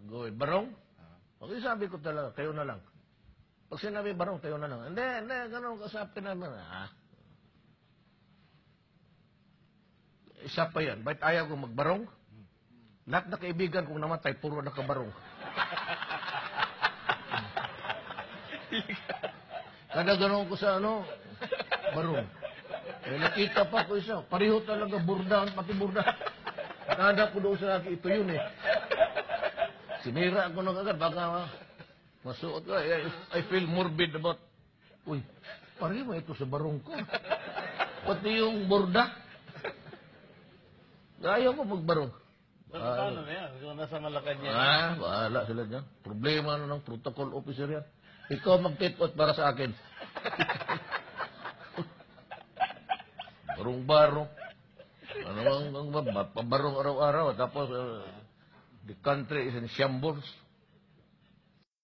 Go, barong? Okay, sabi ko talaga, kayo na lang. Pag sinabi barong, kayo na lang. Hindi, ganun kasapin naman. Isa pa yan. Ba't ayaw ko magbarong? Lahat na kaibigan kong namatay, puro nakabarong. Kada ganun ko sa barong. Eh, nakita pa ko isa. Pareho talaga, burdahan, pati burdahan. Kada ko doon sa laki, ito yun eh. Sinira ko na agad, baka masuot ko. I feel morbid about, uy, pareho ito sa barong ko. Pati yung burda. Ayaw ko magbarong. Paano na yan? Kung nasa Malacanang. Bahala sila dyan. Problema ng protocol officer yan. Ikaw mag-take-out para sa akin. Barong-barong. Ano ang pabarong araw-araw. Tapos, the country is in shambles.